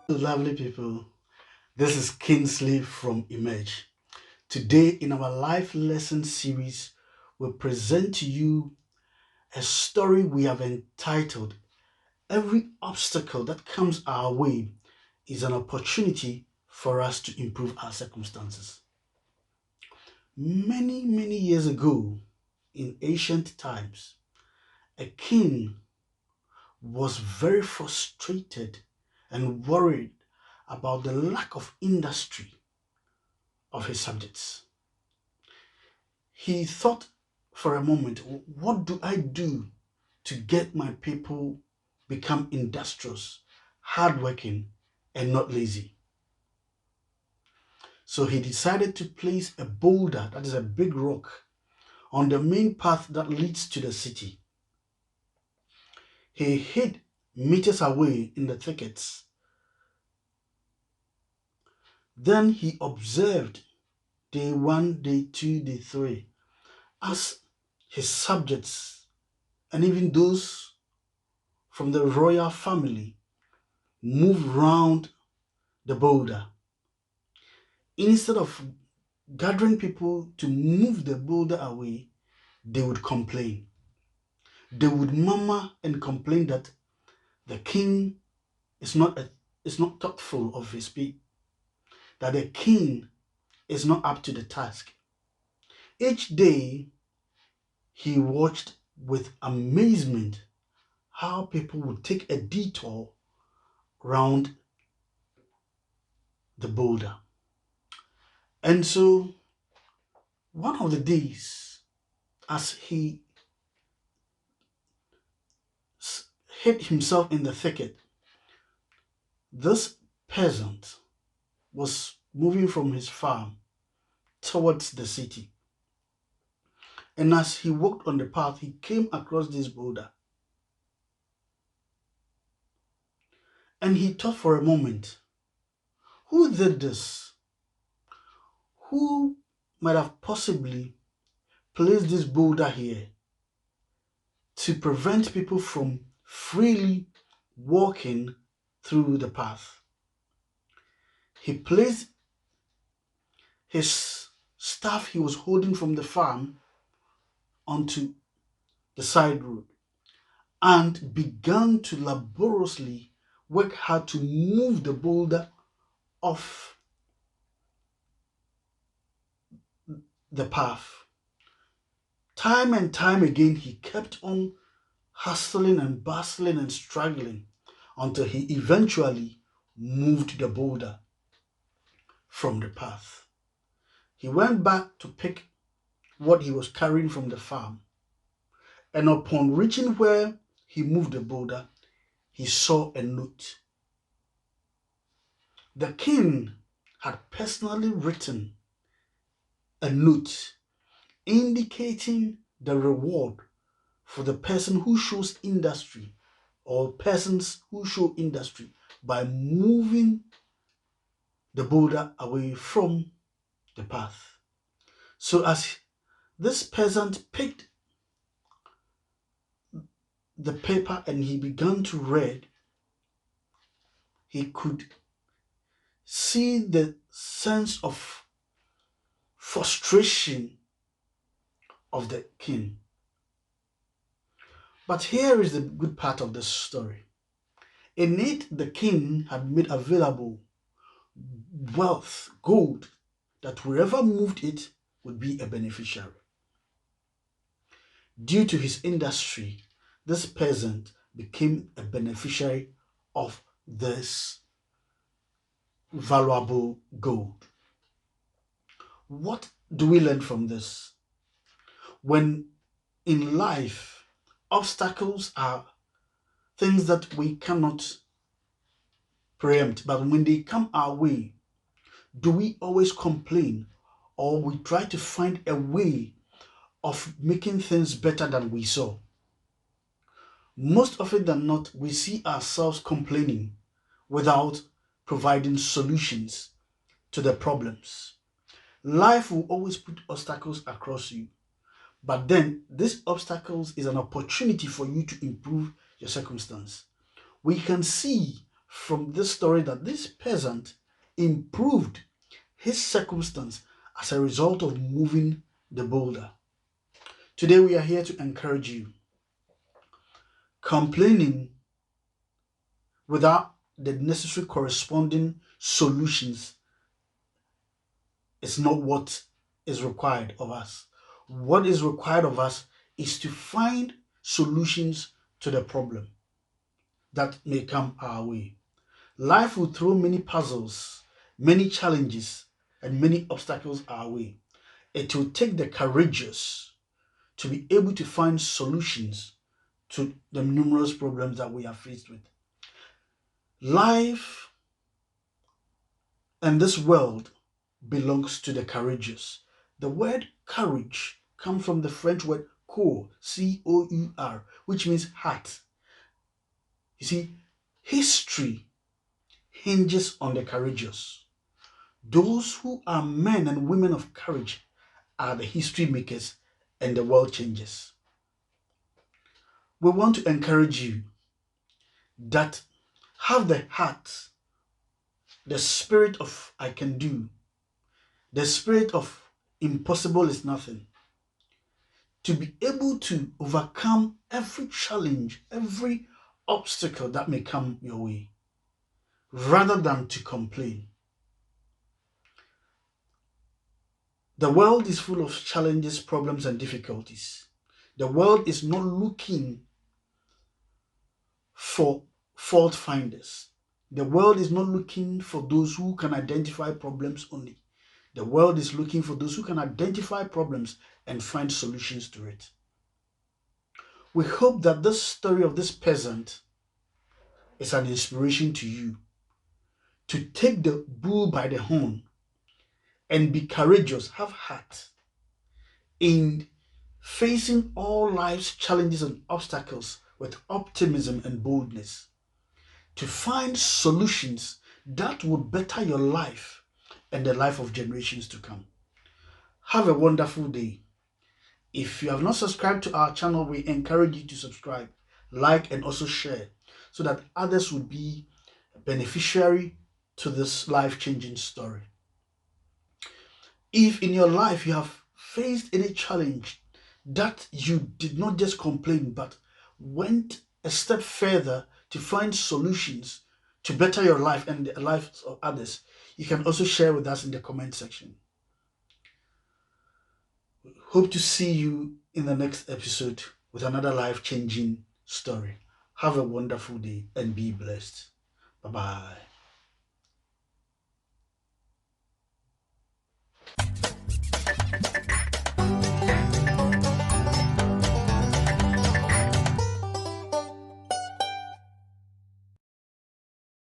Lovely people, this is Kingsley from Emerge. Today, in our life lesson series, we present to you a story we have entitled Every Obstacle That Comes Our Way is an Opportunity for Us to Improve Our Circumstances. Many years ago, in ancient times, a king was very frustrated and worried about the lack of industry of his subjects. He thought for a moment, what do I do to get my people become industrious, hardworking, and not lazy? So he decided to place a boulder, that is a big rock, on the main path that leads to the city. He hid meters away in the thickets. Then he observed day one, day two, day three, as his subjects and even those from the royal family moved round the boulder. Instead of gathering people to move the boulder away, they would complain. They would murmur and complain that the king is not thoughtful of his people, that the king is not up to the task. Each day he watched with amazement how people would take a detour round the boulder. And so one of the days, as he hid himself in the thicket, this peasant was moving from his farm towards the city. And as he walked on the path, he came across this boulder. And he thought for a moment, who did this? Who might have possibly placed this boulder here to prevent people from freely walking through the path? He placed his staff he was holding from the farm onto the side road and began to laboriously work hard to move the boulder off the path. Time and time again, he kept on hustling and bustling and struggling until he eventually moved the boulder from the path. He went back to pick what he was carrying from the farm, and upon reaching where he moved the boulder, he saw a note. The king had personally written a note indicating the reward for the person who shows industry or persons who show industry by moving the boulder away from the path. So as this peasant picked the paper and he began to read, he could see the sense of frustration of the king. But here is the good part of this story. In it, the king had made available wealth, gold, that whoever moved it would be a beneficiary. Due to his industry, this peasant became a beneficiary of this valuable gold. What do we learn from this? When in life, obstacles are things that we cannot preempt, but when they come our way, do we always complain or we try to find a way of making things better than we saw? Most often than not, we see ourselves complaining without providing solutions to the problems. Life will always put obstacles across you, but then these obstacles is an opportunity for you to improve your circumstance. We can see from this story that this peasant improved his circumstance as a result of moving the boulder. Today we are here to encourage you. Complaining without the necessary corresponding solutions is not what is required of us. What is required of us is to find solutions to the problem that may come our way. Life will throw many puzzles, many challenges, and many obstacles our way. It will take the courageous to be able to find solutions to the numerous problems that we are faced with. Life and this world belongs to the courageous. The word courage comes from the French word coeur, C-O-U-R, which means heart. You see, history hinges on the courageous. Those who are men and women of courage are the history makers and the world changers. We want to encourage you that have the heart, the spirit of I can do, the spirit of impossible is nothing, to be able to overcome every challenge, every obstacle that may come your way, rather than to complain. The world is full of challenges, problems, and difficulties. The world is not looking for fault finders. The world is not looking for those who can identify problems only. The world is looking for those who can identify problems and find solutions to it. We hope that this story of this peasant is an inspiration to you to take the bull by the horn and be courageous, have heart in facing all life's challenges and obstacles with optimism and boldness, to find solutions that will better your life and the life of generations to come. Have a wonderful day. If you have not subscribed to our channel, we encourage you to subscribe, like, and also share so that others will be a beneficiary to this life-changing story. If in your life you have faced any challenge that you did not just complain but went a step further to find solutions to better your life and the lives of others, you can also share with us in the comment section. Hope to see you in the next episode with another life-changing story. Have a wonderful day and be blessed. Bye-bye.